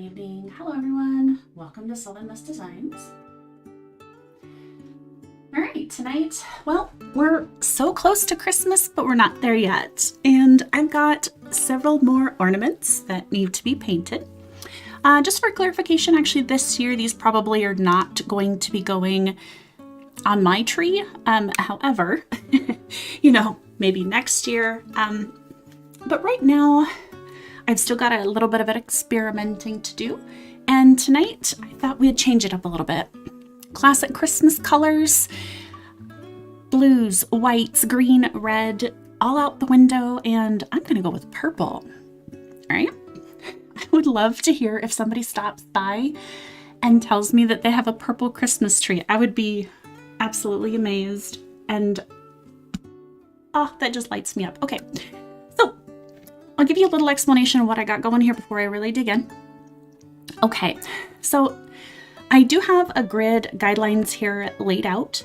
evening. Hello everyone. Welcome to Southern Miss Designs. All right, tonight, well, we're so close to Christmas, but we're not there yet. And I've got several more ornaments that need to be painted. Just for clarification, actually this year, these probably are not going to be going on my tree. However, you know, maybe next year. But right now, I've still got a little bit of experimenting to do. And tonight, I thought we'd change it up a little bit. Classic Christmas colors, blues, whites, green, red, all out the window. And I'm gonna go with purple, all right? I would love to hear if somebody stops by and tells me that they have a purple Christmas tree. I would be absolutely amazed. And oh, that just lights me up. Okay, so I'll give you a little explanation of what I got going here before I really dig in. Okay, so I do have a grid guidelines here laid out.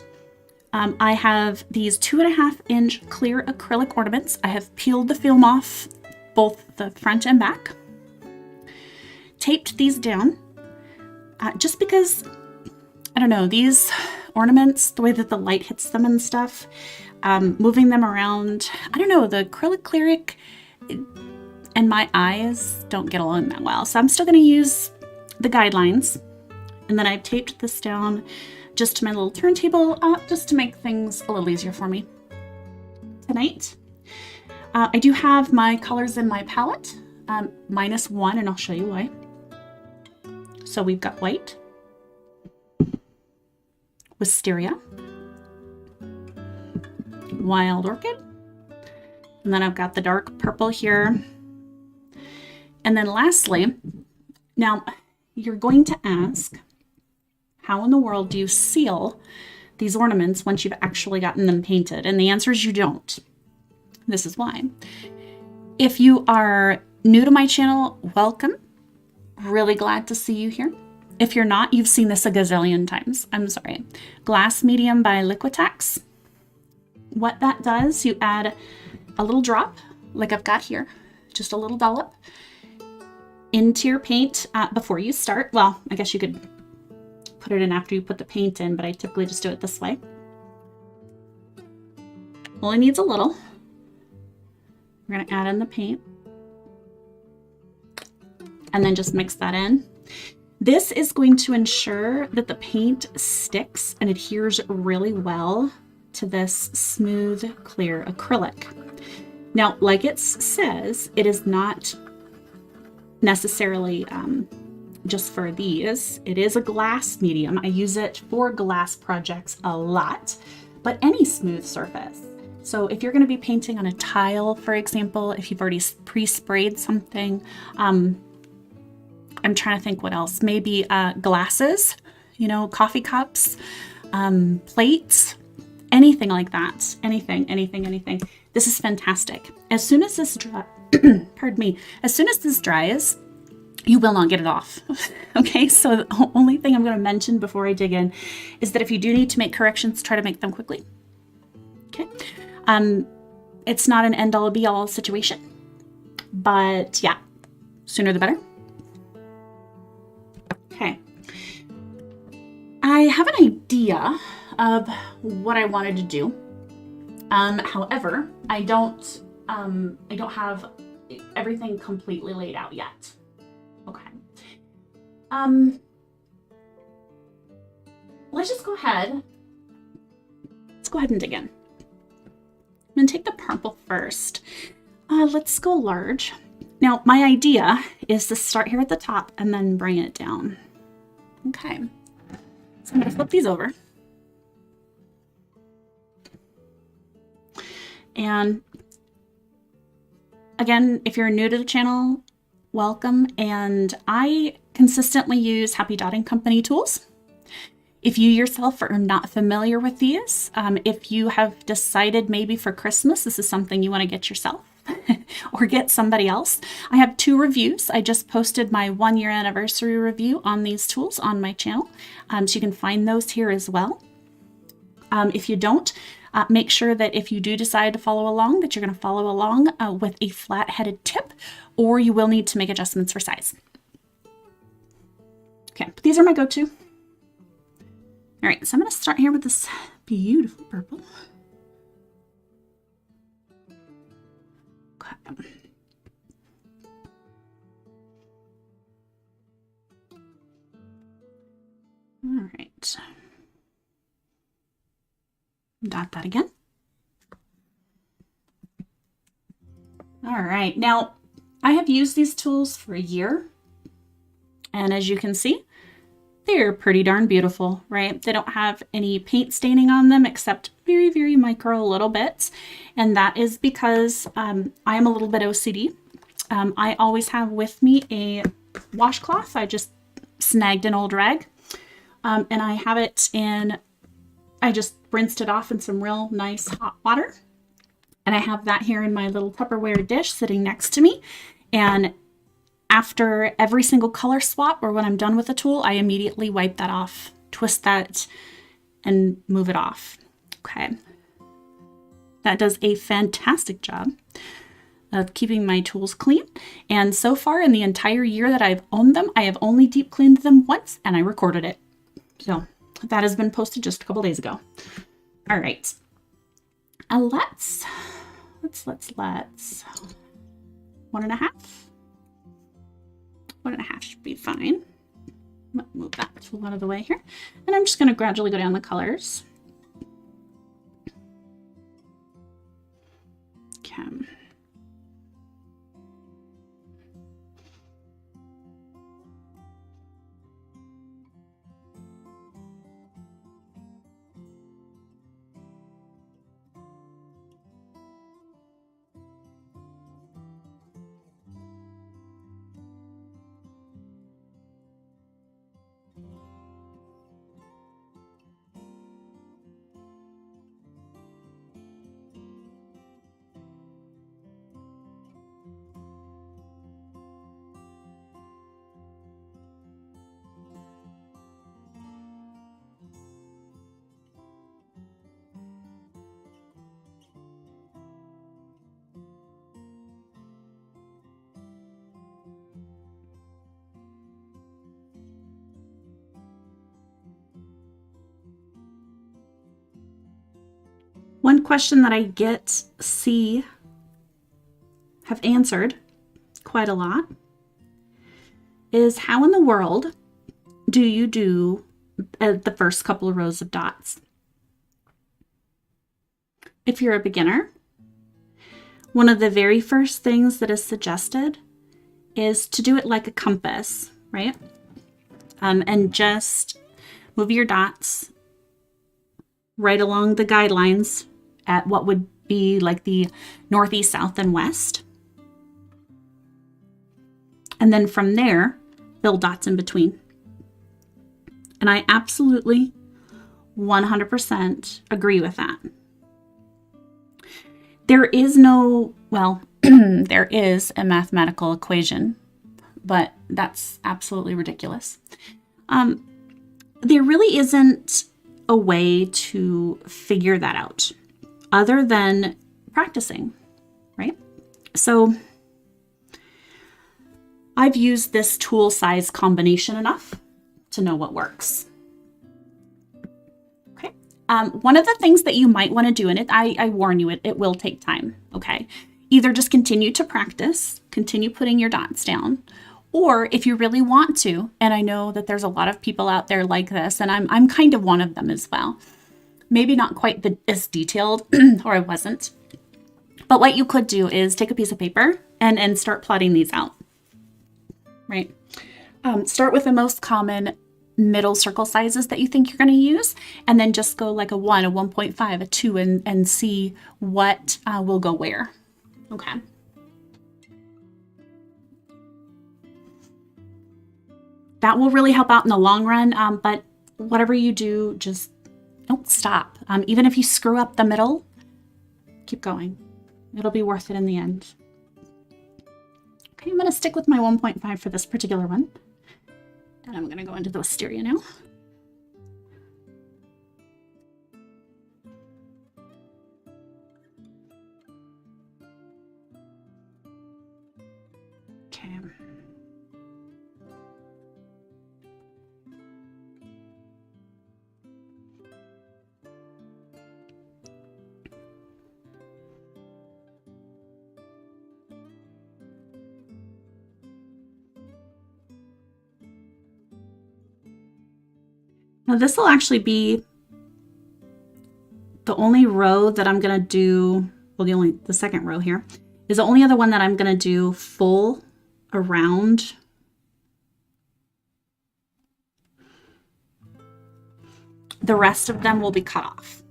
I have these 2.5-inch clear acrylic ornaments. I have peeled the film off both the front and back. Taped these down just because, I don't know, these ornaments, the way that the light hits them and stuff, moving them around, I don't know, the acrylic and my eyes don't get along that well. So I'm still going to use the guidelines. And then I've taped this down just to my little turntable, just to make things a little easier for me. Tonight, I do have my colors in my palette, -1, and I'll show you why. So we've got white, wisteria, wild orchid, and then I've got the dark purple here. And then lastly, now you're going to ask, how in the world do you seal these ornaments once you've actually gotten them painted? And the answer is you don't. This is why. If you are new to my channel, welcome. Really glad to see you here. If you're not, you've seen this a gazillion times. I'm sorry. Glass medium by Liquitex. What that does, you add a little drop, like I've got here, just a little dollop, into your paint before you start. Well, I guess you could put it in after you put the paint in, but I typically just do it this way. Only needs a little. We're gonna add in the paint and then just mix that in. This is going to ensure that the paint sticks and adheres really well to this smooth, clear acrylic. Now, like it says, it is not necessarily just for these. It is a glass medium. I use it for glass projects a lot, but any smooth surface. So if you're going to be painting on a tile, for example, if you've already pre-sprayed something, I'm trying to think what else, maybe glasses, you know, coffee cups, plates, anything like that. Anything. This is fantastic. As soon as this pardon me, as soon as this dries, you will not get it off. Okay, so the only thing I'm going to mention before I dig in is that if you do need to make corrections, try to make them quickly. Okay, it's not an end-all be-all situation, but yeah, sooner the better. Okay, I have an idea of what I wanted to do. However, I don't have everything completely laid out yet. Okay. Let's just go ahead. Let's go ahead and dig in. I'm gonna take the purple first. Let's go large. Now, my idea is to start here at the top and then bring it down. Okay. So I'm gonna flip these over. And again, if you're new to the channel, welcome. And I consistently use Happy Dotting Company tools. If you yourself are not familiar with these, if you have decided maybe for Christmas, this is something you want to get yourself or get somebody else. I have 2 reviews. I just posted my 1-year anniversary review on these tools on my channel. So you can find those here as well. If you don't, make sure that if you do decide to follow along, that you're going to follow along with a flat-headed tip, or you will need to make adjustments for size. Okay, but these are my go-to. All right, so I'm going to start here with this beautiful purple. Okay. All right. Dot that again. All right, now I have used these tools for a year, and as you can see, they're pretty darn beautiful, right? They don't have any paint staining on them except very, very micro little bits, and that is because I am a little bit OCD. I always have with me a washcloth. I just snagged an old rag, and I have it in, I just rinsed it off in some real nice hot water. And I have that here in my little Tupperware dish sitting next to me. And after every single color swap or when I'm done with the tool, I immediately wipe that off, twist that, and move it off. Okay. That does a fantastic job of keeping my tools clean. And so far in the entire year that I've owned them, I have only deep cleaned them once and I recorded it. So that has been posted just a couple days ago. All right. Let's 1.5. 1.5 should be fine. Move that tool out of the way here. And I'm just going to gradually go down the colors. Okay. One question that I have answered quite a lot is how in the world do you do the first couple of rows of dots? If you're a beginner, one of the very first things that is suggested is to do it like a compass, right? And just move your dots right along the guidelines at what would be like the northeast, south, and west. And then from there, fill dots in between. And I absolutely 100% agree with that. There is no, well, there is a mathematical equation, but that's absolutely ridiculous. There really isn't a way to figure that out other than practicing, right? So I've used this tool size combination enough to know what works. Okay. One of the things that you might want to do, and I warn you, it will take time, okay? Either just continue to practice, continue putting your dots down, or if you really want to, and I know that there's a lot of people out there like this, and I'm kind of one of them as well. Maybe not quite as detailed, or I wasn't. But what you could do is take a piece of paper and start plotting these out, right? Start with the most common middle circle sizes that you think you're going to use, and then just go like a 1, a 1.5, a 2, and see what will go where. Okay. That will really help out in the long run, but whatever you do, just don't stop. Even if you screw up the middle, keep going. It'll be worth it in the end. Okay, I'm going to stick with my 1.5 for this particular one. And I'm going to go into the wisteria now. Okay. Now this will actually be the only row that I'm gonna do, well, the second row here is the only other one that I'm gonna do full around. The rest of them will be cut off.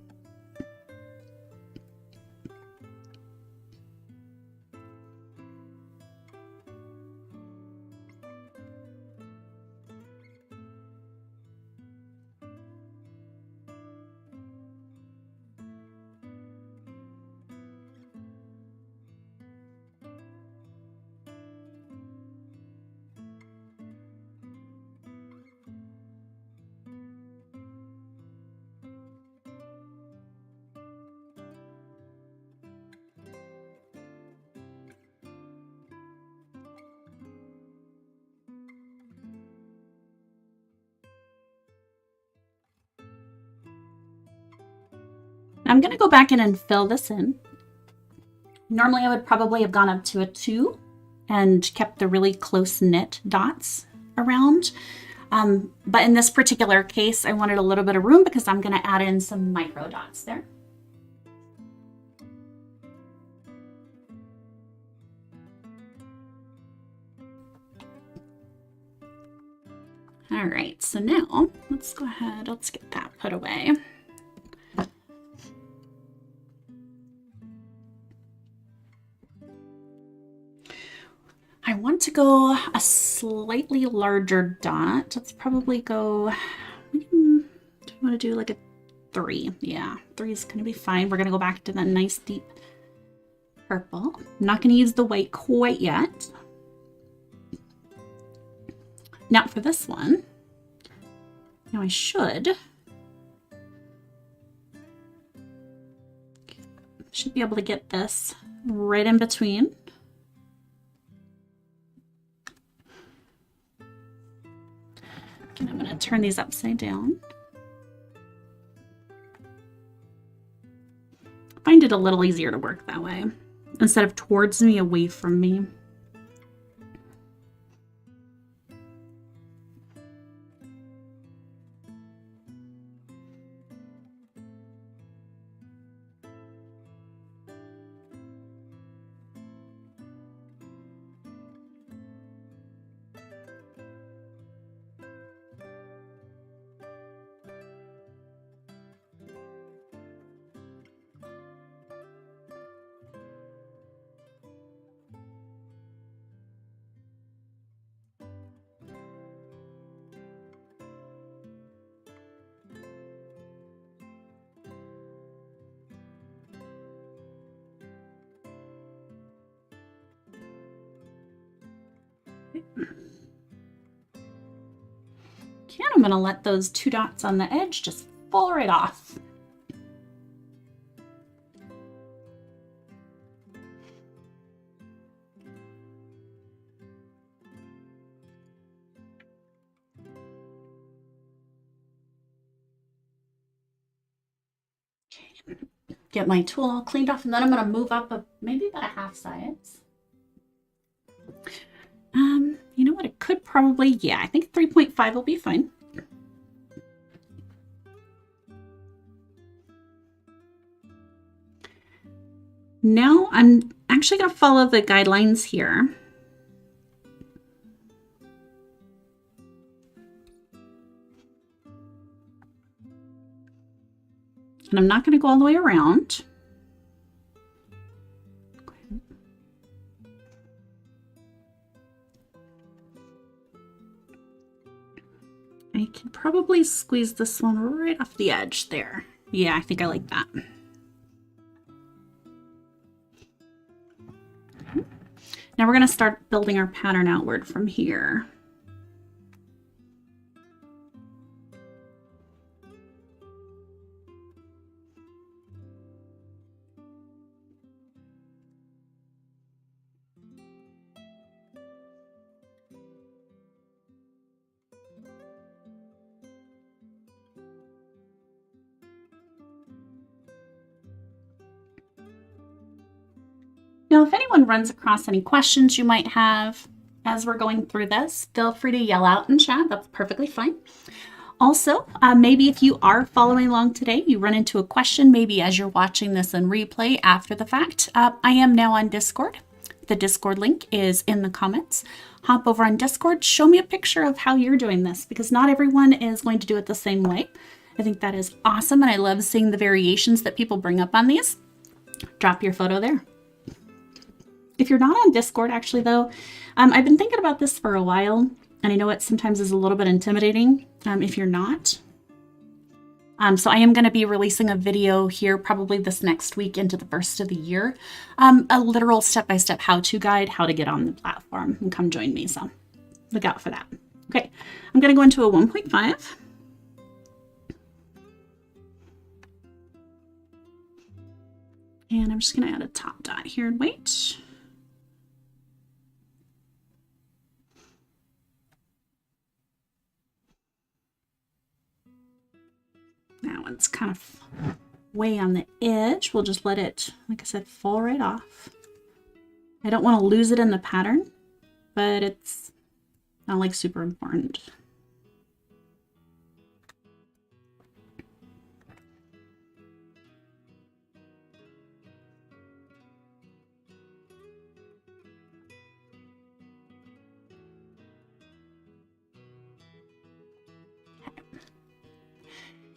I'm going to go back in and fill this in. Normally I would probably have gone up to a 2 and kept the really close knit dots around. But in this particular case, I wanted a little bit of room because I'm going to add in some micro dots there. All right, so now let's go ahead, let's get that put away. I want to go a slightly larger dot. Let's probably go, do you want to do like a 3? Yeah, 3 is going to be fine. We're going to go back to that nice deep purple. I'm not going to use the white quite yet. Now for this one, now I should be able to get this right in between. And I'm going to turn these upside down. I find it a little easier to work that way, instead of towards me, away from me. Okay, I'm going to let those 2 dots on the edge just fall right off. Okay, get my tool all cleaned off, and then I'm going to move up maybe about a half size. You know what? It could probably, yeah, I think 3.5 will be fine. Now I'm actually going to follow the guidelines here. And I'm not going to go all the way around. I can probably squeeze this one right off the edge there. Yeah, I think I like that. Now we're going to start building our pattern outward from here. Now, if anyone runs across any questions you might have as we're going through this, feel free to yell out in chat. That's perfectly fine. Also, maybe if you are following along today, you run into a question, maybe as you're watching this in replay after the fact. I am now on Discord. The Discord link is in the comments. Hop over on Discord, show me a picture of how you're doing this, because not everyone is going to do it the same way. I think that is awesome, and I love seeing the variations that people bring up on these. Drop your photo there. If you're not on Discord, actually, though, I've been thinking about this for a while, and I know it sometimes is a little bit intimidating if you're not. So I am going to be releasing a video here probably this next week into the first of the year. A literal step-by-step how-to guide, how to get on the platform, and come join me. So look out for that. Okay, I'm going to go into a 1.5. And I'm just going to add a top dot here and wait. That one's kind of way on the edge. We'll just let it, like I said, fall right off. I don't want to lose it in the pattern, but it's not like super important.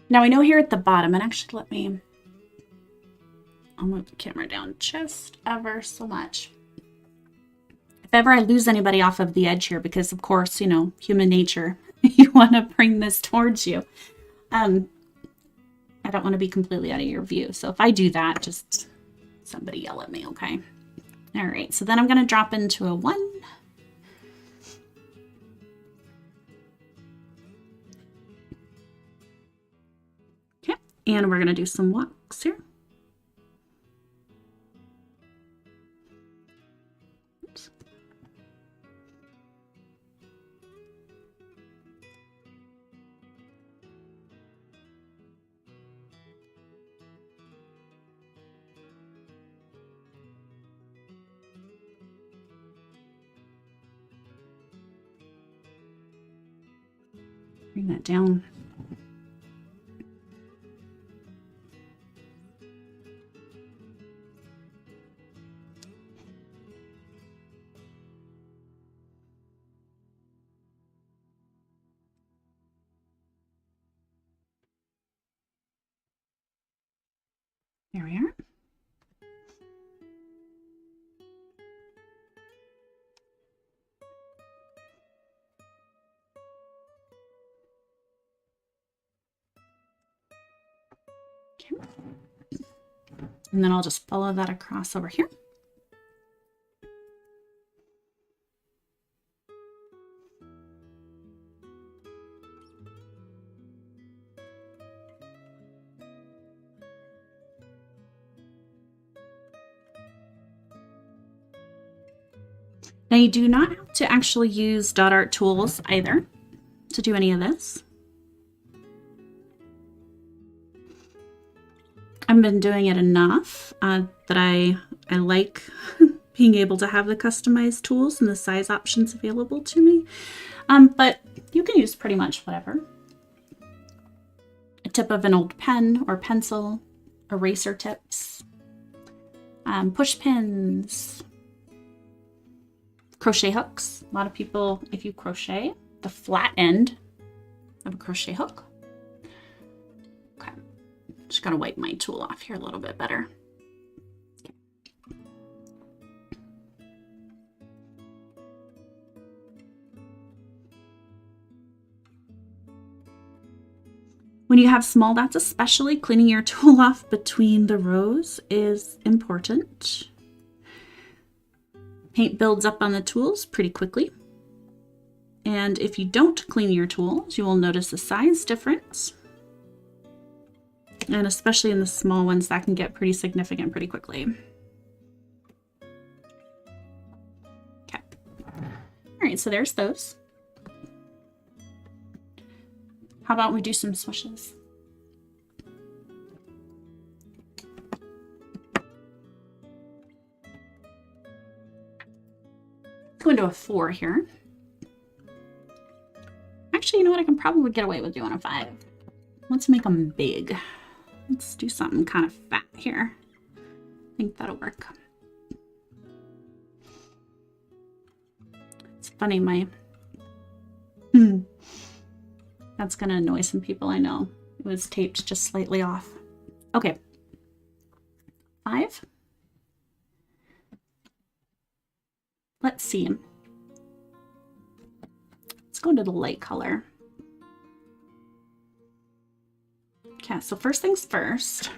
Now I know here at the bottom, and actually I'll move the camera down just ever so much. If ever I lose anybody off of the edge here, because of course, you know, human nature, you want to bring this towards you. I don't want to be completely out of your view. So if I do that, just somebody yell at me, okay? All right, so then I'm going to drop into a 1. And we're going to do some walks here. Oops. Bring that down. There we are. Okay. And then I'll just follow that across over here. Now you do not have to actually use dot art tools either to do any of this. I've been doing it enough that I like being able to have the customized tools and the size options available to me. But you can use pretty much whatever. A tip of an old pen or pencil, eraser tips, push pins, crochet hooks. A lot of people, if you crochet, the flat end of a crochet hook. Okay, just gotta wipe my tool off here a little bit better. When you have small dots, especially, cleaning your tool off between the rows is important. Paint builds up on the tools pretty quickly. And if you don't clean your tools, you will notice a size difference. And especially in the small ones, that can get pretty significant pretty quickly. Okay. All right, so there's those. How about we do some swishes? Go into a 4 here. Actually, you know what? I can probably get away with doing a 5. Let's make them big. Let's do something kind of fat here. I think that'll work. It's funny, that's gonna annoy some people, I know. It was taped just slightly off. Okay. 5. Let's see. Let's go into the light color. Okay, so first things first,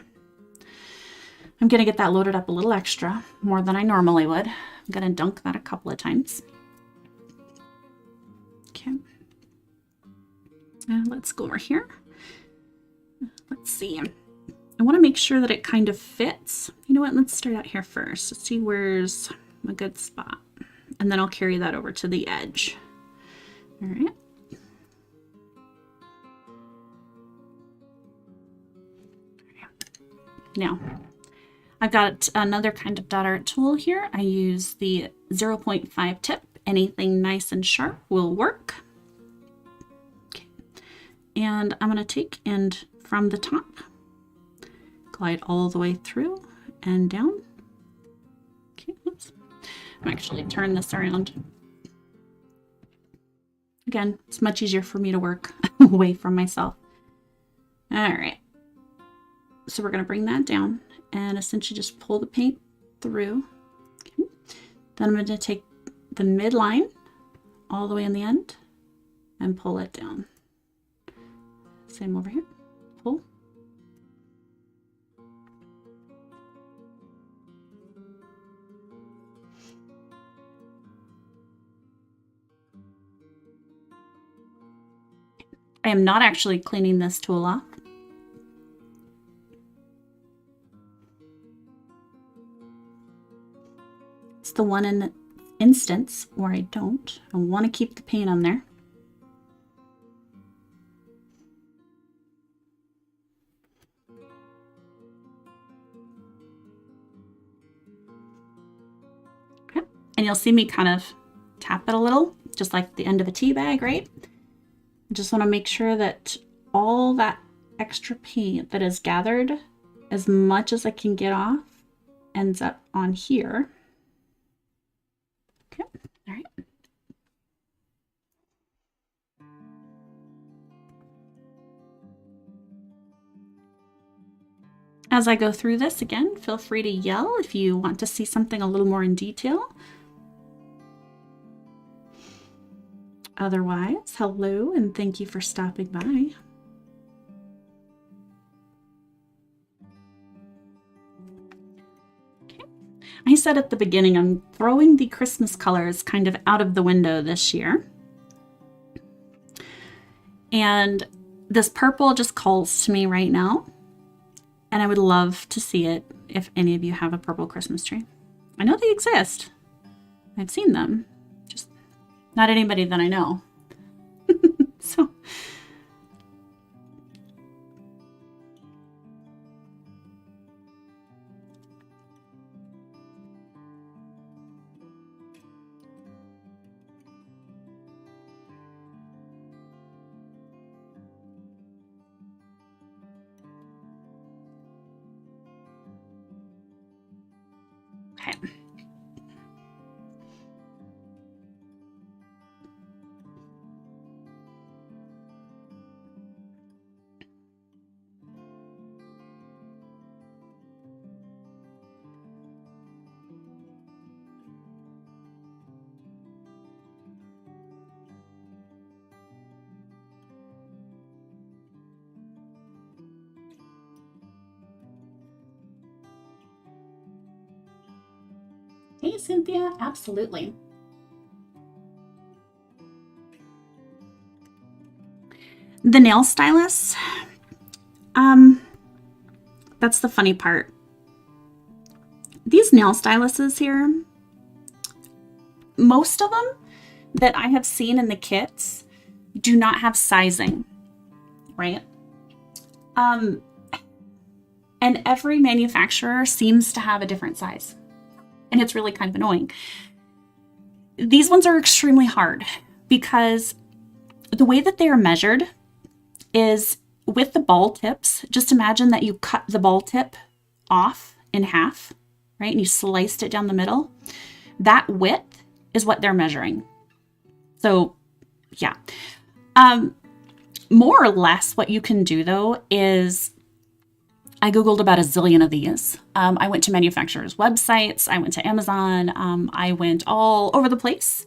I'm gonna get that loaded up a little extra, more than I normally would. I'm gonna dunk that a couple of times. Okay. And let's go over here. Let's see. I want to make sure that it kind of fits. You know what? Let's start out here first. Let's see where's a good spot. And then I'll carry that over to the edge. All right. Now, I've got another kind of dot art tool here. I use the 0.5 tip. Anything nice and sharp will work. Okay. And I'm going to take and from the top, glide all the way through and down. Okay, oops. I'm actually turn this around. Again, it's much easier for me to work away from myself. All right. So we're going to bring that down and essentially just pull the paint through. Okay. Then I'm going to take the midline all the way in the end and pull it down. Same over here. Pull. I am not actually cleaning this tool off. It's the one in the instance where I don't. I want to keep the paint on there. Okay. And you'll see me kind of tap it a little, just like the end of a tea bag, right? I just want to make sure that all that extra paint that is gathered, as much as I can get off, ends up on here. Okay, all right. As I go through this, again, feel free to yell if you want to see something a little more in detail. Otherwise, hello and thank you for stopping by. Okay. I said at the beginning, I'm throwing the Christmas colors kind of out of the window this year. And this purple just calls to me right now. And I would love to see it if any of you have a purple Christmas tree. I know they exist. I've seen them. Just not anybody that I know. So okay. Hey, Cynthia, absolutely. The nail stylus, that's the funny part. These nail styluses here, most of them that I have seen in the kits do not have sizing, right? And every manufacturer seems to have a different size. And it's really kind of annoying. These ones are extremely hard because The way that they are measured is with the ball tips. Just imagine that you cut the ball tip off in half, right? And you sliced it down the middle. That width is what they're measuring. So yeah. More or less what you can do though is I Googled about a zillion of these. I went to manufacturers' websites. I went to Amazon. I went all over the place.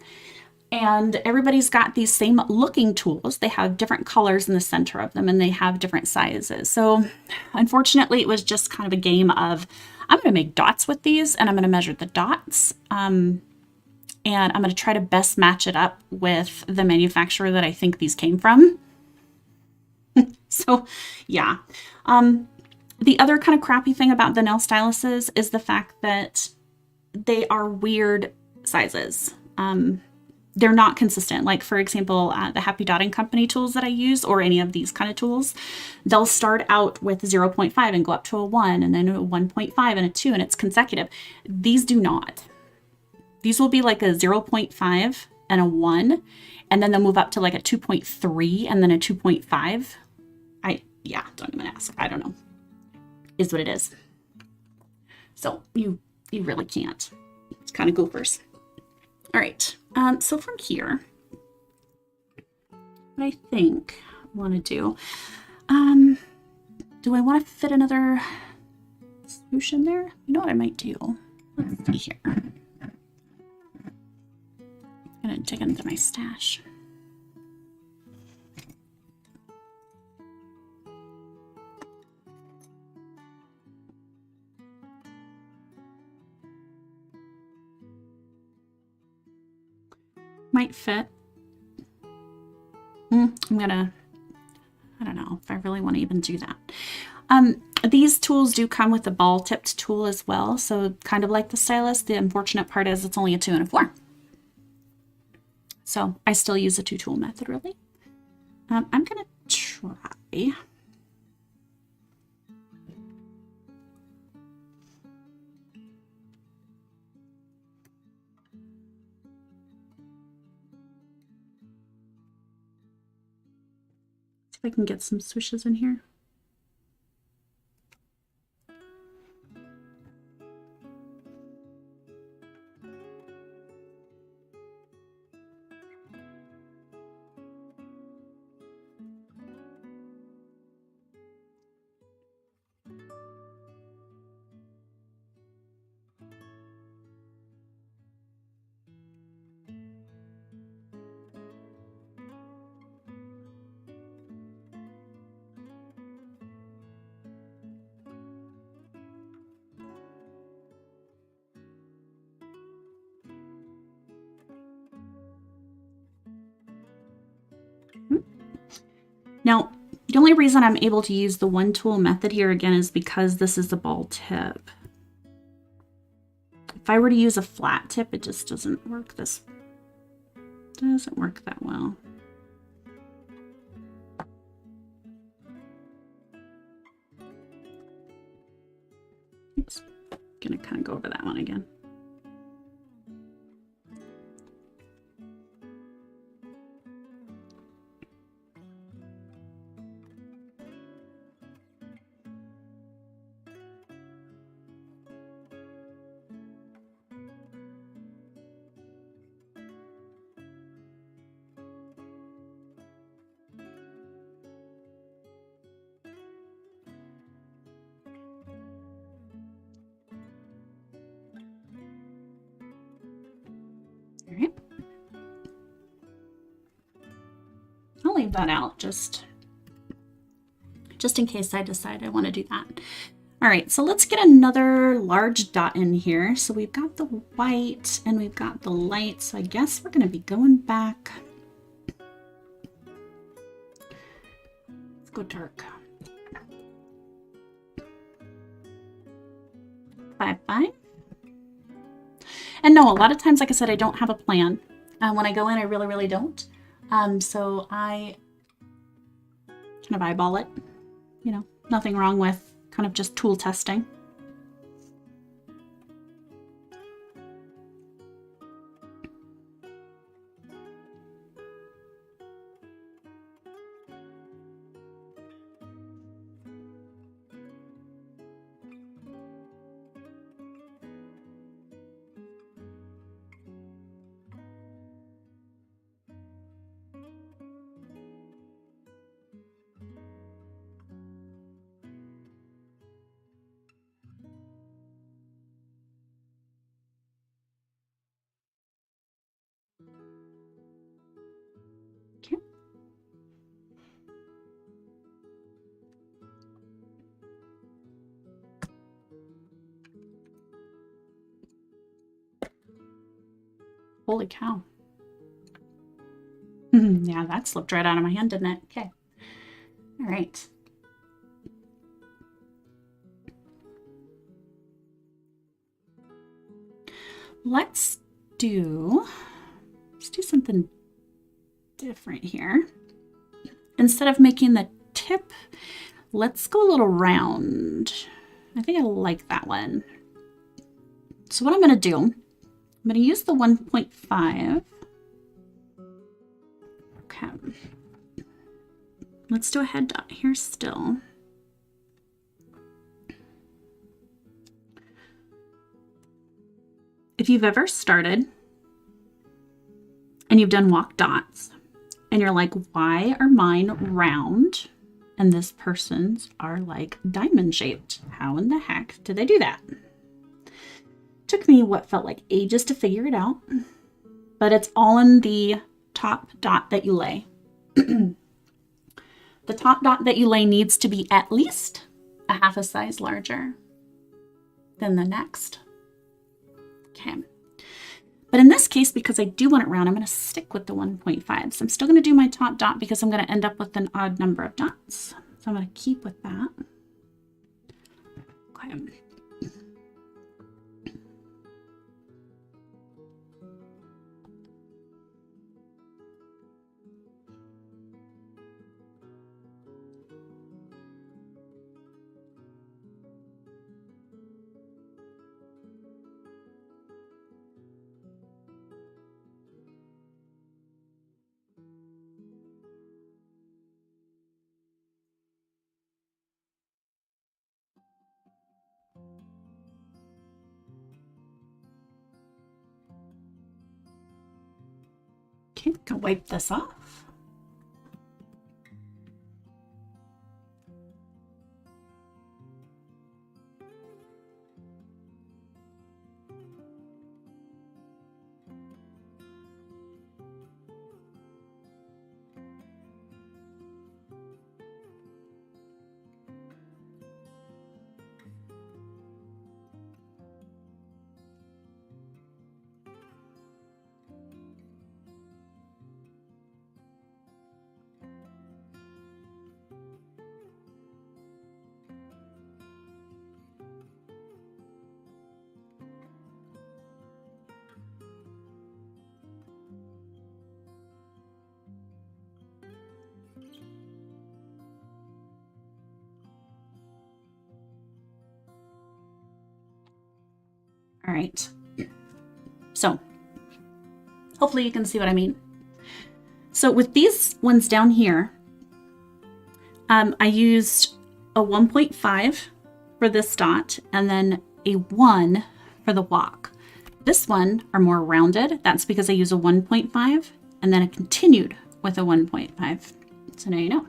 And everybody's got these same looking tools. They have different colors in the center of them and they have different sizes. So unfortunately, it was just kind of a game of, I'm going to make dots with these and I'm going to measure the dots. And I'm going to try to best match it up with the manufacturer that I think these came from. So yeah. The other kind of crappy thing about the nail styluses is the fact that they are weird sizes. They're not consistent. Like for example, the Happy Dotting Company tools that I use, or any of these kind of tools, they'll start out with 0.5 and go up to a 1 and then a 1.5 and a 2 and it's consecutive. These do not. These will be like a 0.5 and a 1 and then they'll move up to like a 2.3 and then a 2.5. Yeah, don't even ask. I don't know. Is what it is. So you really can't. It's kind of goofers. All right. So from here, what I think I want to do I want to fit another swoosh in there? You know what I might do? Let's see here. I'm gonna dig into my stash. Might fit. I don't know if I really want to even do that. These tools do come with a ball tipped tool as well. So kind of like the stylus, the unfortunate part is it's only a 2 and a 4. So I still use a 2 tool method really. I'm gonna try. I can get some swishes in here. Now, the only reason I'm able to use the 1 tool method here again is because this is the ball tip. If I were to use a flat tip, it just doesn't work that well. Oops, gonna kind of go over that one again. All right. I'll leave that out just in case I decide I want to do that. All right, so let's get another large dot in here. So we've got the white and we've got the light. So I guess we're going to be going back. Let's go dark. 5, 5. And no, a lot of times, like I said, I don't have a plan. When I go in, I really don't. So I kind of eyeball it. You know, nothing wrong with kind of just tool testing. Holy cow. Yeah, that slipped right out of my hand, didn't it? Okay. All right. Let's do something different here. Instead of making the tip, let's go a little round. I think I like that one. So what I'm going to do, I'm going to use the 1.5. Okay. Let's do a head dot here still. If you've ever started and you've done walk dots and you're like, why are mine round and this person's are like diamond shaped? How in the heck did they do that? Took me what felt like ages to figure it out, but it's all in the top dot that you lay. The top dot that you lay needs to be at least a half a size larger than the next. Okay. But in this case, because I do want it round, I'm going to stick with the 1.5. So I'm still going to do my top dot because I'm going to end up with an odd number of dots. So I'm going to keep with that. Okay. Okay, go wipe this off. All right. So hopefully you can see what I mean. So with these ones down here, I used a 1.5 for this dot and then a 1 for the walk. This one are more rounded. That's because I use a 1.5 and then I continued with a 1.5. So now you know.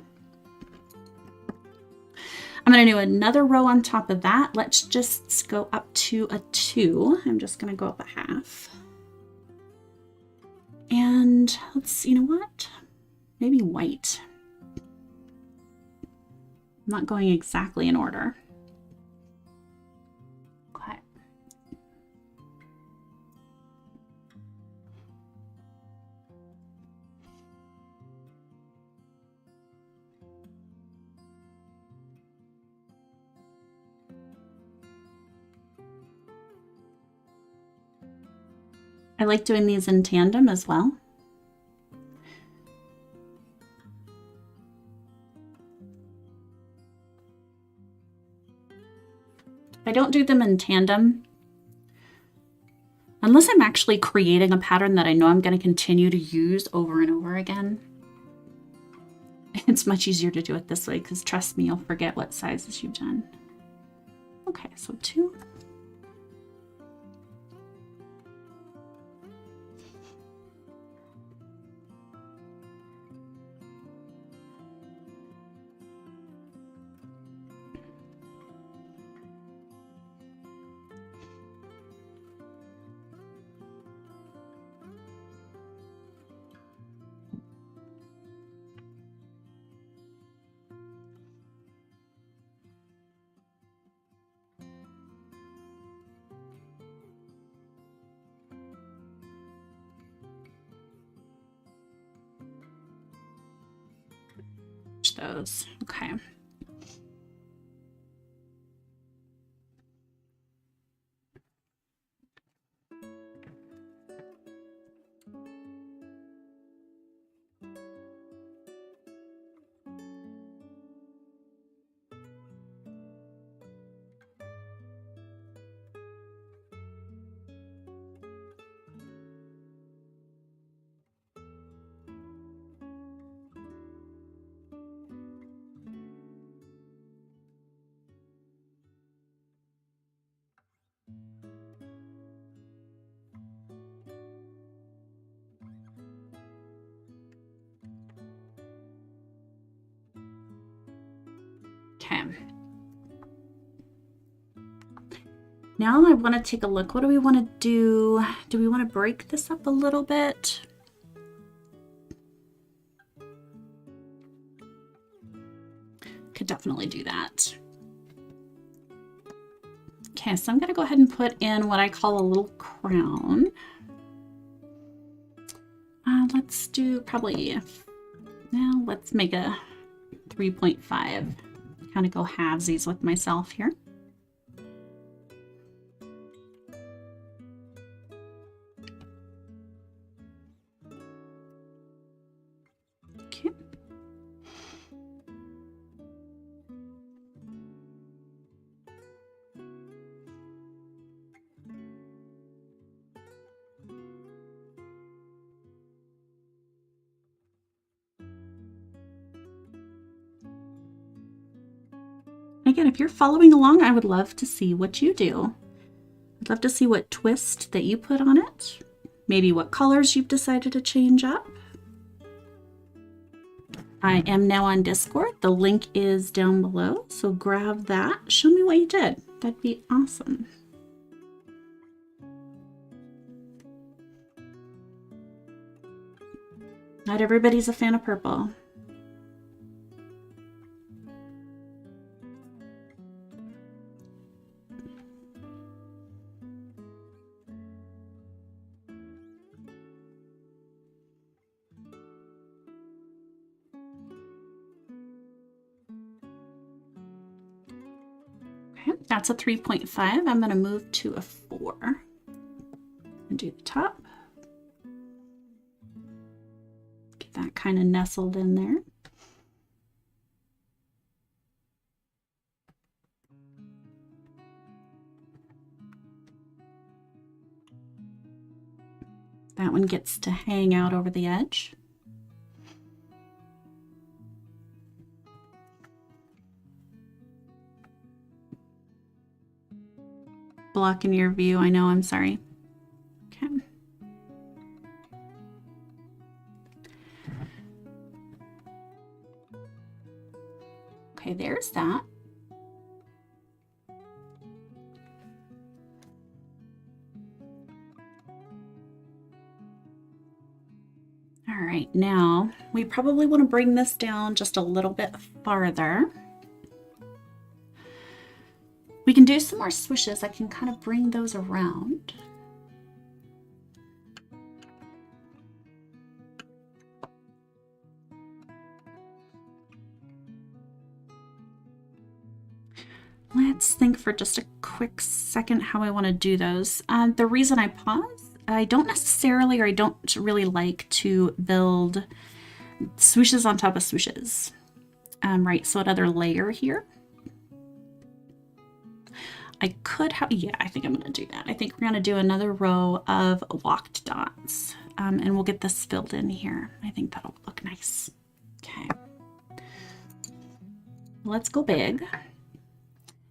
I'm going to do another row on top of that. Let's just go up to a 2. I'm just going to go up a half. And let's, you know what? Maybe white. I'm not going exactly in order. Okay. I like doing these in tandem as well. I don't do them in tandem unless I'm actually creating a pattern that I know I'm going to continue to use over and over again. It's much easier to do it this way because trust me, you'll forget what sizes you've done. Okay, so 2. those. Okay. Okay. Now I want to take a look. What do we want to do? Do we want to break this up a little bit? Could definitely do that. Okay, so I'm going to go ahead and put in what I call a little crown. Let's do probably, now let's make a 3.5. Kind of go halvesies with myself here. Okay. Again, if you're following along, I would love to see what you do. I'd love to see what twist that you put on it. Maybe what colors you've decided to change up. I am now on Discord. The link is down below, so grab that. Show me what you did. That'd be awesome. Not everybody's a fan of purple. Okay, that's a 3.5. I'm going to move to a 4 and do the top. Get that kind of nestled in there. That one gets to hang out over the edge. Blocking your view, I know, I'm sorry. Okay. Okay, there's that. All right, now we probably want to bring this down just a little bit farther. We can do some more swishes. I can kind of bring those around. Let's think for just a quick second how I want to do those. The reason I pause, I don't necessarily, or I don't really like to build swooshes on top of swooshes. Right, so another layer here. I could have, yeah, I think I'm going to do that. I think we're going to do another row of walked dots, and we'll get this filled in here. I think that'll look nice. Okay. Let's go big.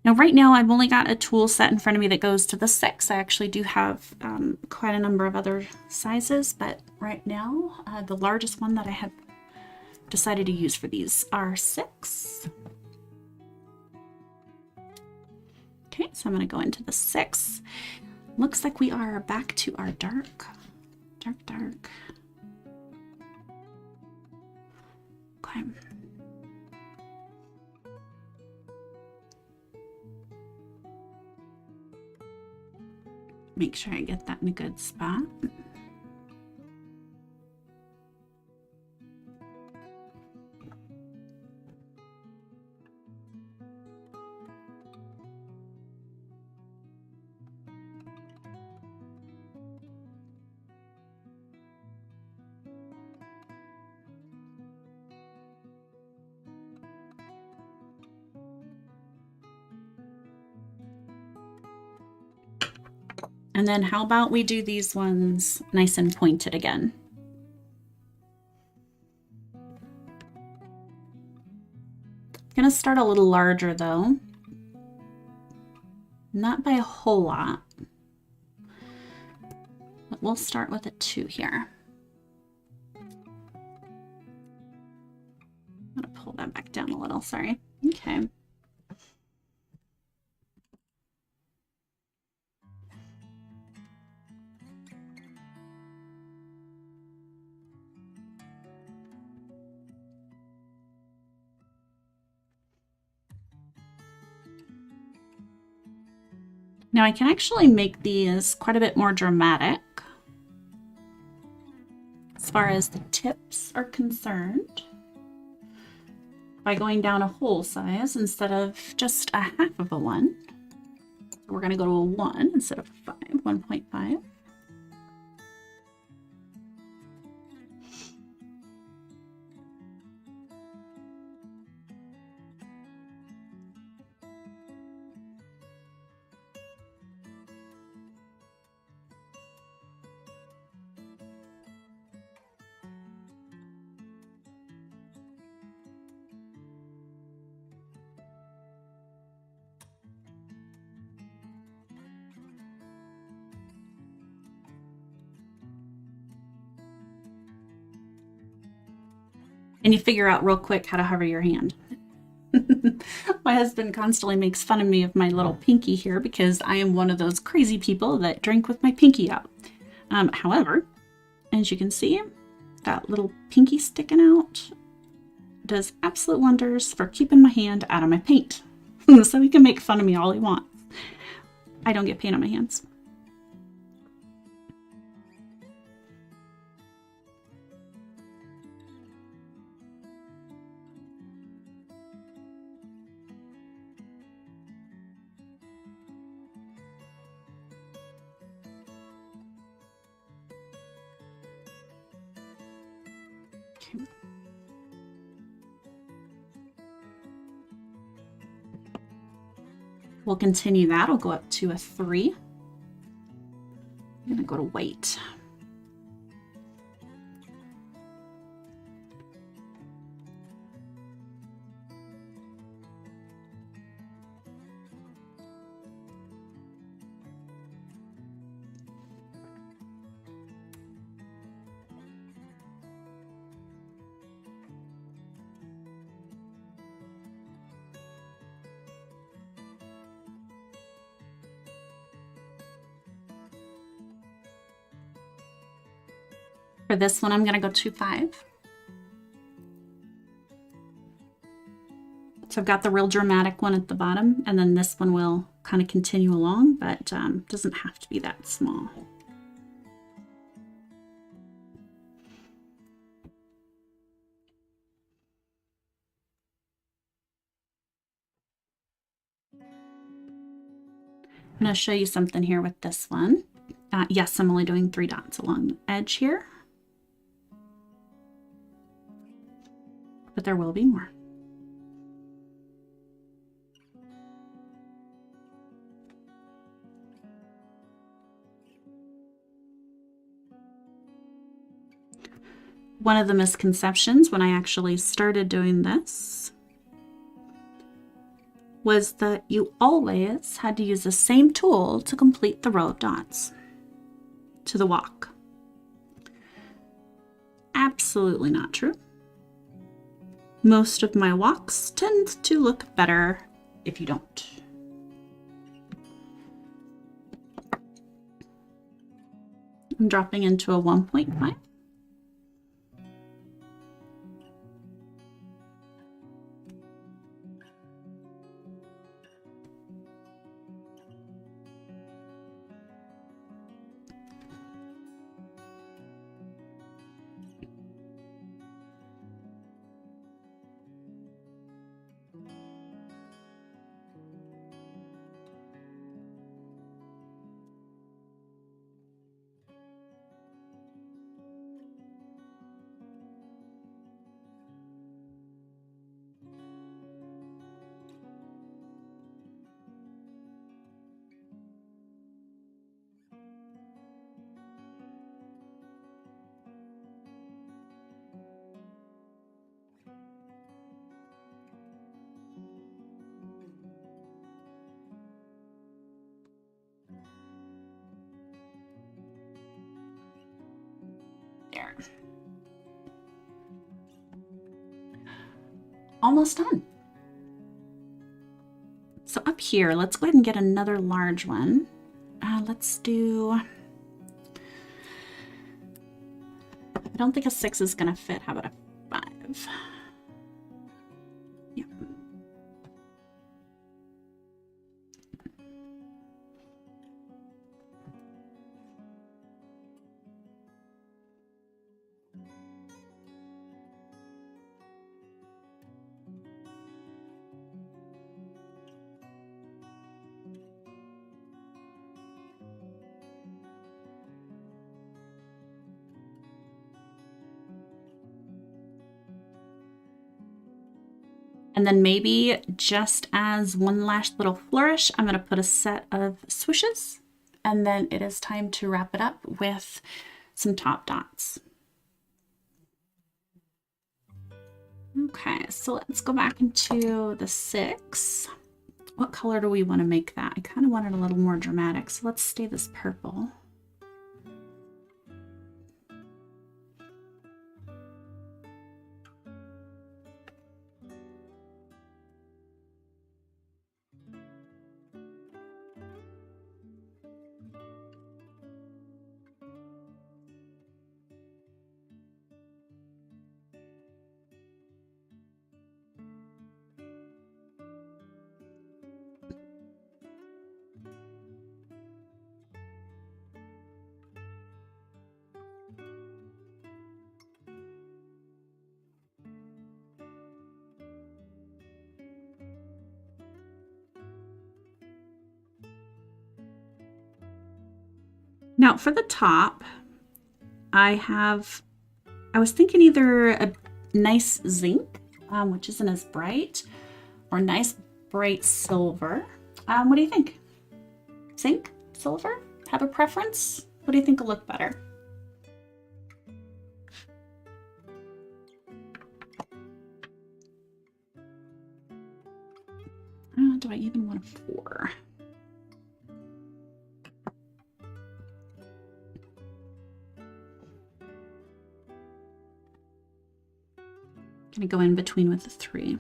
Now, right now, I've only got a tool set in front of me that goes to the 6. I actually do have quite a number of other sizes, but right now, the largest one that I have decided to use for these are 6. Okay, so I'm going to go into the 6. Looks like we are back to our dark. Okay. Make sure I get that in a good spot. And then how about we do these ones nice and pointed again? I'm gonna start a little larger though. Not by a whole lot. But we'll start with a 2 here. I'm gonna pull that back down a little, sorry. Okay. Now I can actually make these quite a bit more dramatic as far as the tips are concerned by going down a whole size instead of just a half of a 1. So we're going to go to a 1 instead of 5, 1.5. And you figure out real quick how to hover your hand. My husband constantly makes fun of me of my little pinky here because I am one of those crazy people that drink with my pinky out. However, as you can see, that little pinky sticking out does absolute wonders for keeping my hand out of my paint. So he can make fun of me all he wants. I don't get paint on my hands. Okay. We'll continue that. I'll go up to a 3. I'm going to go to white. For this one, I'm going to go to 5. So I've got the real dramatic one at the bottom, and then this one will kind of continue along, but doesn't have to be that small. I'm going to show you something here with this one. Yes, I'm only doing 3 dots along the edge here, but there will be more. One of the misconceptions when I actually started doing this was that you always had to use the same tool to complete the row of dots to the walk. Absolutely not true. Most of my walks tend to look better if you don't. I'm dropping into a 1.5. there. Almost done. So up here, let's go ahead and get another large one. Let's do, I don't think a 6 is gonna fit. How about a 5? Yeah. And then maybe just as one last little flourish, I'm going to put a set of swooshes, and then it is time to wrap it up with some top dots. Okay, so let's go back into the 6. What color do we want to make that? I kind of want it a little more dramatic, so let's stay this purple. Now for the top, I was thinking either a nice zinc, which isn't as bright, or nice bright silver. What do you think? Zinc? Silver? Have a preference? What do you think will look better? Do I even want a 4? Gonna go in between with the 3.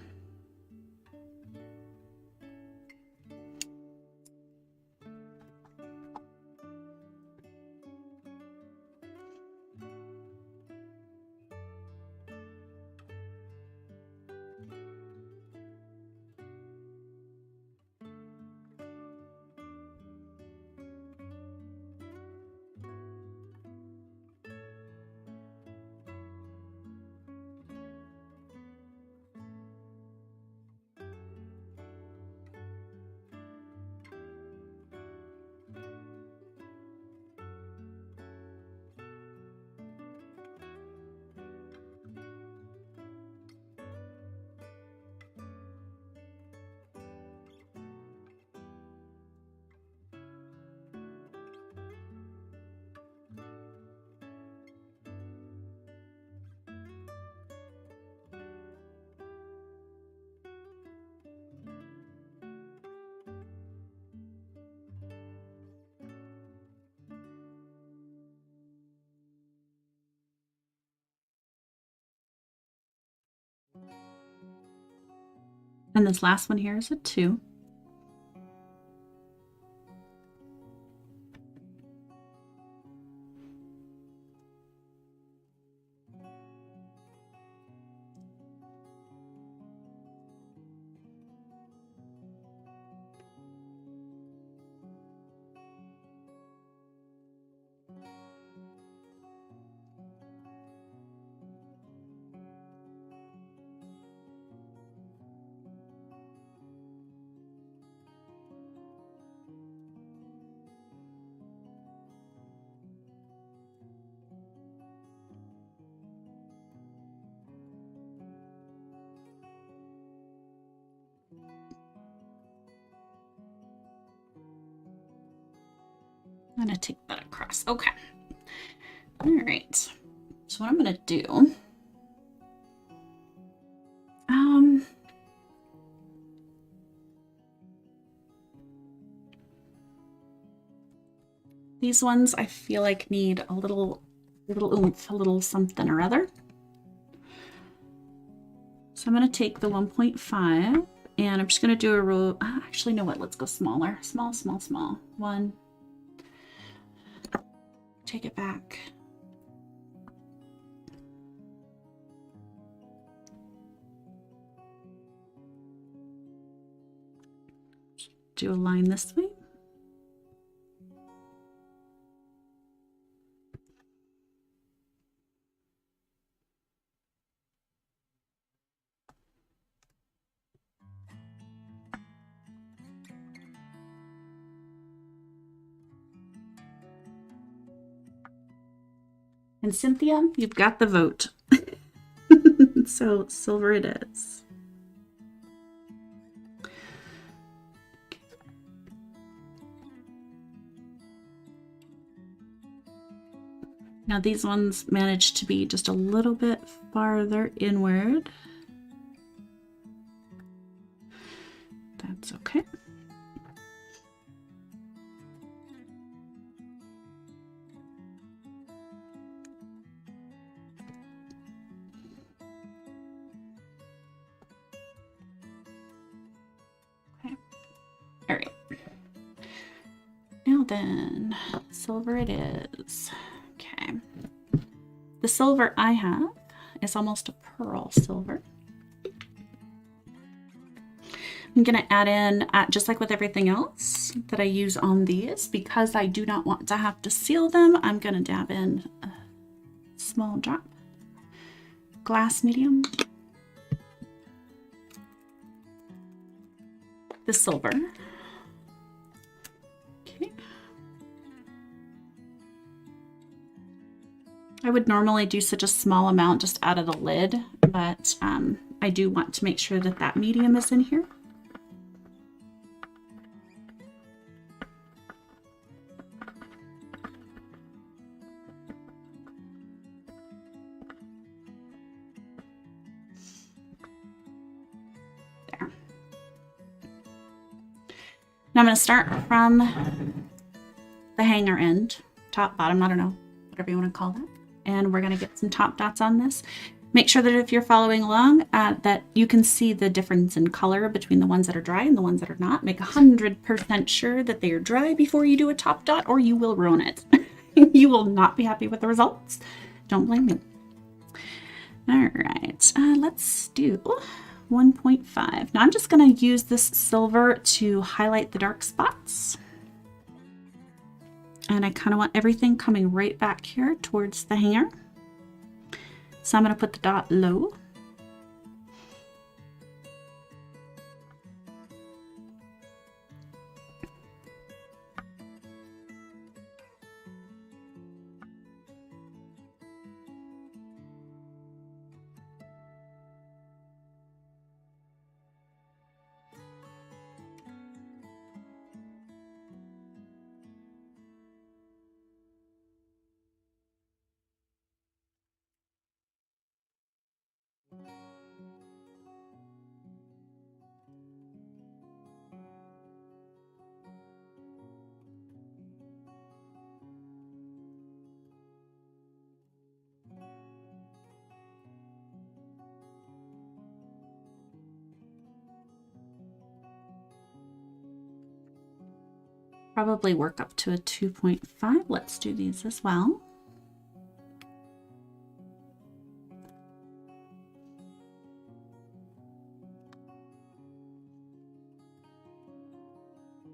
And this last one here is a 2. I'm gonna take that across. Okay. All right. So what I'm gonna do, these ones I feel like need a little a little oomph, a little something or other. So I'm going to take the 1.5 and I'm just going to do a row. Actually, know what? Let's go smaller. Small, small, small. 1. Take it back. Do a line this way. And Cynthia, you've got the vote. So silver it is. Now these ones managed to be just a little bit farther inward. That's okay. All right. Now then, silver it is. Okay. The silver I have is almost a pearl silver. I'm going to add in, just like with everything else that I use on these, because I do not want to have to seal them, I'm going to dab in a small drop. Glass medium. The silver. Okay. I would normally do such a small amount just out of the lid, but I do want to make sure that that medium is in here. Now I'm going to start from the hanger end, top, bottom, I don't know, whatever you want to call that. And we're going to get some top dots on this. Make sure that if you're following along, that you can see the difference in color between the ones that are dry and the ones that are not. Make 100% sure that they are dry before you do a top dot, or you will ruin it. You will not be happy with the results. Don't blame me. All right, let's do 1.5. Now I'm just going to use this silver to highlight the dark spots. And I kind of want everything coming right back here towards the hanger. So I'm going to put the dot low. Probably work up to a 2.5. Let's do these as well.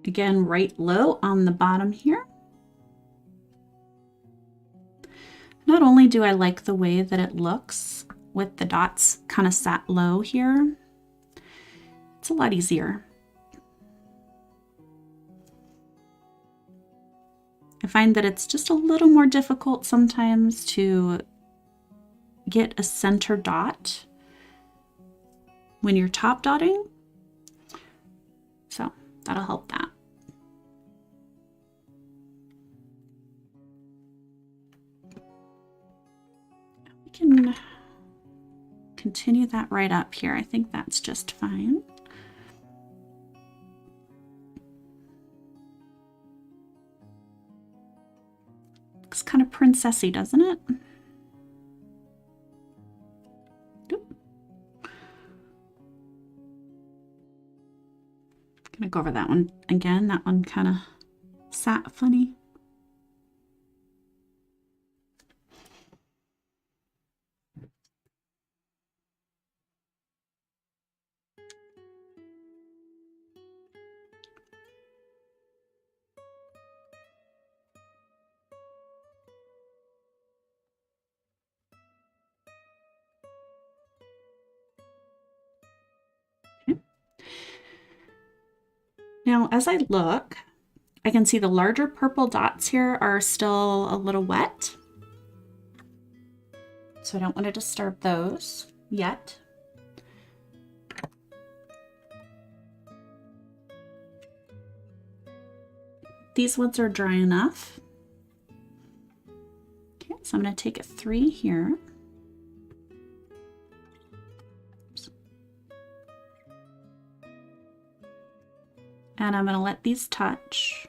Again, right low on the bottom here. Not only do I like the way that it looks with the dots kind of sat low here, it's a lot easier. I find that it's just a little more difficult sometimes to get a center dot when you're top dotting. So that'll help that. We can continue that right up here. I think that's just fine. Looks kind of princessy, doesn't it? look over that one again. That one kind of sat funny. Now, as I look, I can see the larger purple dots here are still a little wet. So I don't want to disturb those yet. These ones are dry enough. Okay, so I'm going to take a 3 here. And I'm going to let these touch.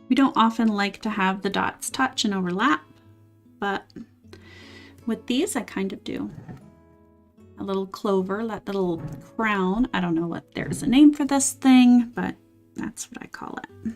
We don't often like to have the dots touch and overlap, but with these I kind of do. A little clover, that little crown. I don't know what there's a name for this thing, but that's what I call it.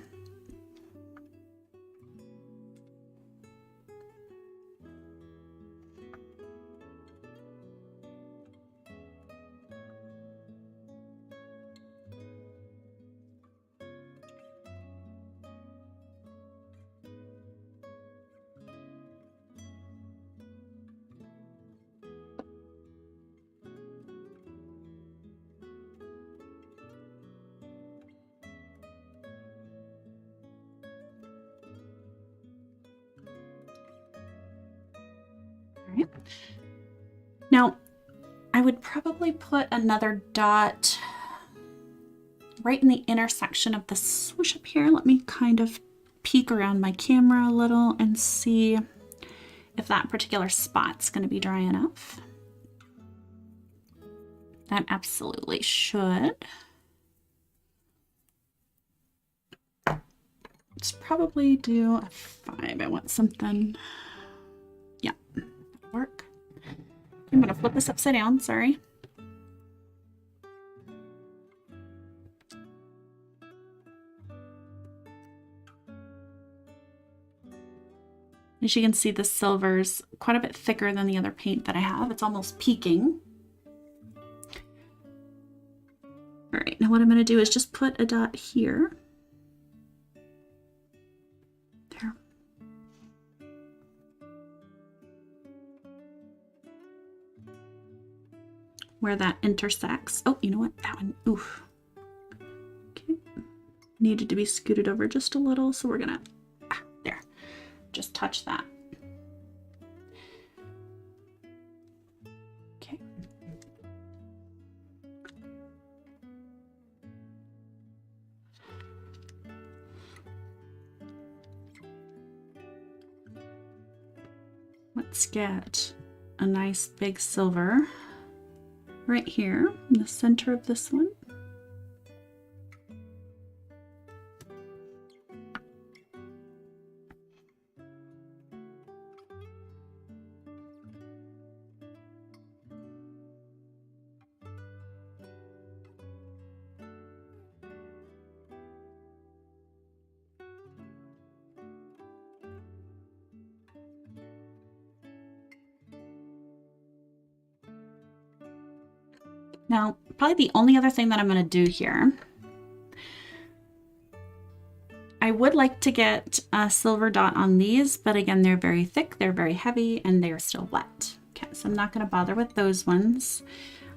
Right. Now, I would probably put another dot right in the intersection of the swoosh up here. Let me kind of peek around my camera a little and see if that particular spot's going to be dry enough. That absolutely should. Let's probably do a 5. I want something. Yeah, that'll work. I'm going to flip this upside down, sorry. As you can see, the silver's quite a bit thicker than the other paint that I have. It's almost peaking. All right, now what I'm going to do is just put a dot here. There. Where that intersects. Oh, you know what? That one. Oof. Okay. Needed to be scooted over just a little, so we're going to there. Just touch that. Okay. Let's get a nice big silver right here in the center of this one. Now, probably the only other thing that I'm going to do here, I would like to get a silver dot on these, but again, they're very thick, they're very heavy, and they're still wet. Okay, so I'm not going to bother with those ones.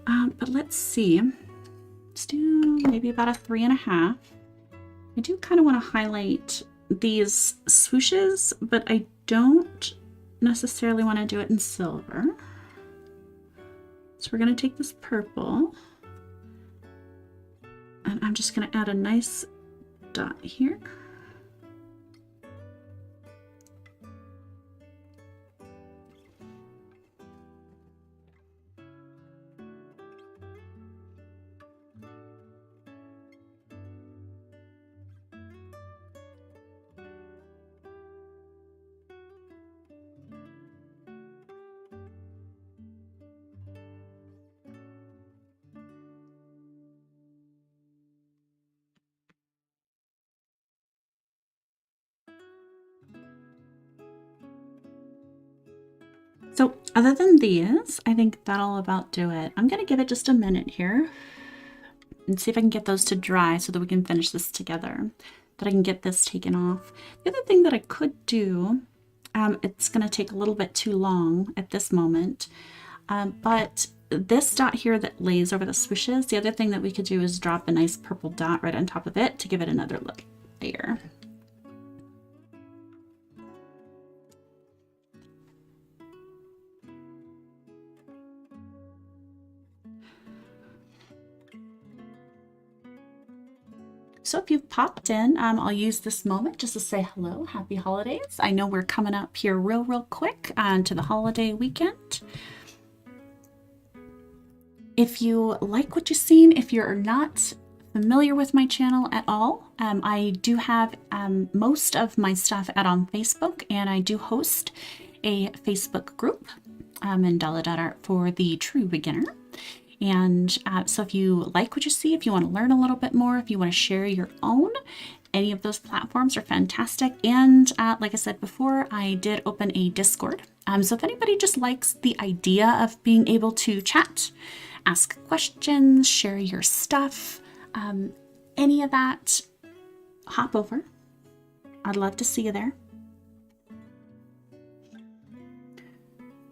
But let's see. Let's do maybe about a 3.5. I do kind of want to highlight these swooshes, but I don't necessarily want to do it in silver. So we're going to take this purple, and I'm just going to add a nice dot here. So other than these, I think that'll about do it. I'm going to give it just a minute here and see if I can get those to dry so that we can finish this together, that I can get this taken off. The other thing that I could do, it's going to take a little bit too long at this moment, but this dot here that lays over the swooshes, the other thing that we could do is drop a nice purple dot right on top of it to give it another layer. So if you've popped in, I'll use this moment just to say hello, happy holidays. I know we're coming up here real quick to the holiday weekend. If you like what you've seen, if you're not familiar with my channel at all, I do have most of my stuff out on Facebook, and I do host a Facebook group, Mandala.art for the true beginner. And so if you like what you see, if you want to learn a little bit more, if you want to share your own, any of those platforms are fantastic. And like I said before, I did open a Discord. So if anybody just likes the idea of being able to chat, ask questions, share your stuff, any of that, hop over. I'd love to see you there.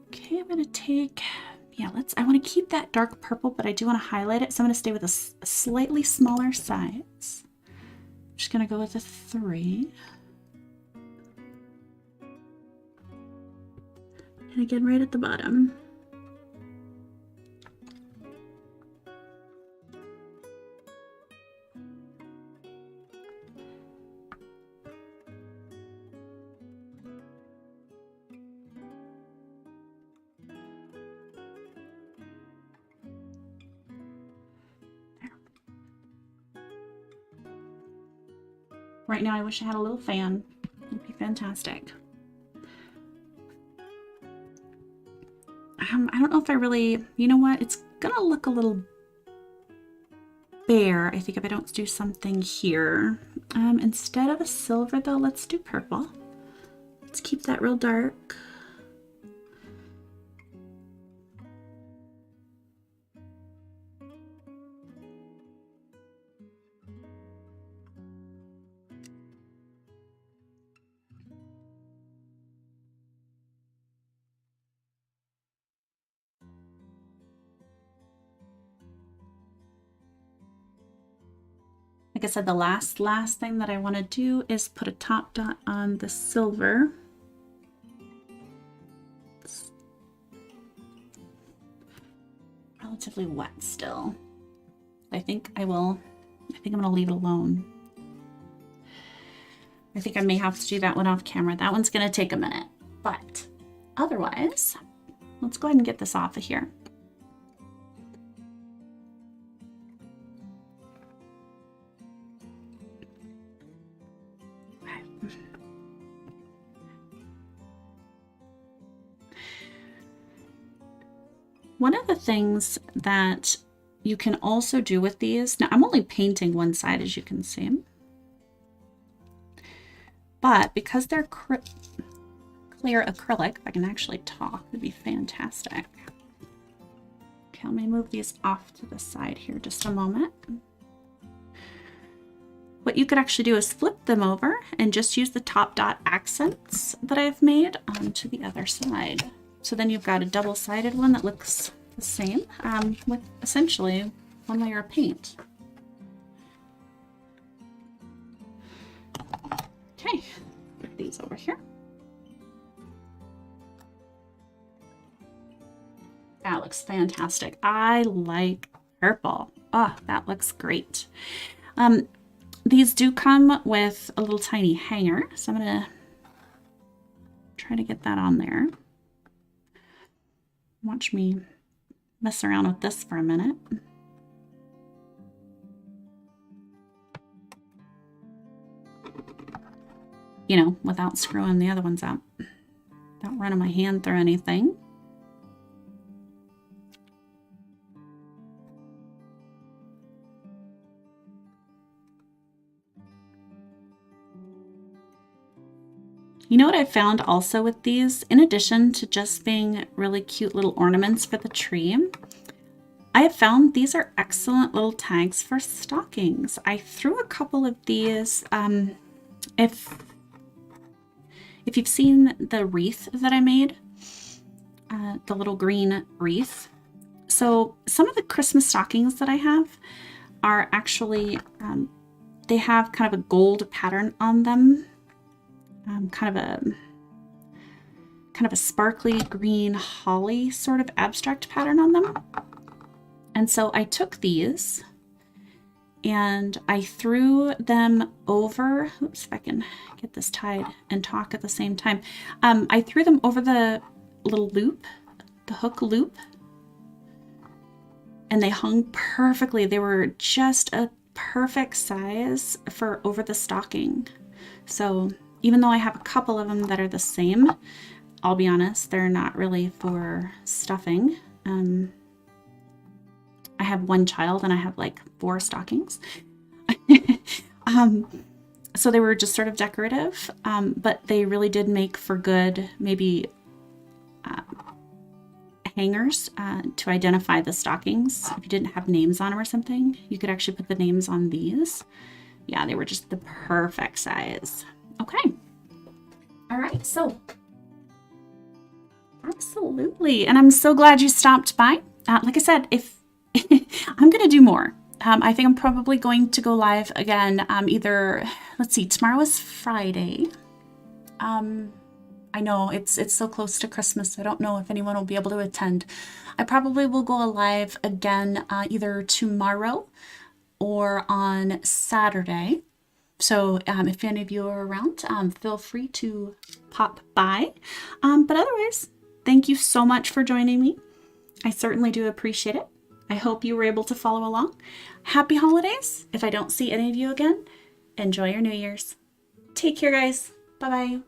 Okay, I'm going to take... Yeah, I want to keep that dark purple, but I do want to highlight it. So I'm going to stay with a slightly smaller size. I'm just going to go with a 3. And again, right at the bottom. Right now, I wish I had a little fan. It'd be fantastic. I don't know if I really, you know what? It's gonna look a little bare, I think, if I don't do something here. Instead of a silver, though, let's do purple. Let's keep that real dark. Like I said, the last thing that I want to do is put a top dot on the silver. It's relatively wet still. I think I'm going to leave it alone. I think I may have to do that one off camera. That one's going to take a minute, but otherwise, let's go ahead and get this off of here. One of the things that you can also do with these, now I'm only painting one side, as you can see, but because they're clear acrylic, if I can actually talk, it'd be fantastic. Okay, let me move these off to the side here just a moment. What you could actually do is flip them over and just use the top dot accents that I've made onto the other side. So then you've got a double-sided one that looks the same with essentially one layer of paint. Okay, put these over here. That looks fantastic. I like purple. Oh, that looks great. These do come with a little tiny hanger, so I'm gonna try to get that on there. Watch me mess around with this for a minute. You know, without screwing the other ones out. Without running my hand through anything. You know what I found also with these, in addition to just being really cute little ornaments for the tree, I have found these are excellent little tags for stockings. I threw a couple of these. If you've seen the wreath that I made, the little green wreath. So some of the Christmas stockings that I have are actually, they have kind of a gold pattern on them. Kind of a sparkly green holly sort of abstract pattern on them. And so I took these and I threw them over, oops, if I can get this tied and talk at the same time. I threw them over the little loop, the hook loop, and they hung perfectly. They were just a perfect size for over the stocking. So even though I have a couple of them that are the same, I'll be honest, they're not really for stuffing. I have one child and I have like 4 stockings. So they were just sort of decorative, but they really did make for good, maybe hangers to identify the stockings. If you didn't have names on them or something, you could actually put the names on these. Yeah, they were just the perfect size. Okay. All right, so absolutely. And I'm so glad you stopped by. Like I said, if I'm going to do more. I think I'm probably going to go live again either, let's see, tomorrow is Friday. I know it's so close to Christmas. I don't know if anyone will be able to attend. I probably will go live again either tomorrow or on Saturday. So if any of you are around, feel free to pop by. But otherwise, thank you so much for joining me. I certainly do appreciate it. I hope you were able to follow along. Happy holidays. If I don't see any of you again, enjoy your New Year's. Take care, guys. Bye-bye.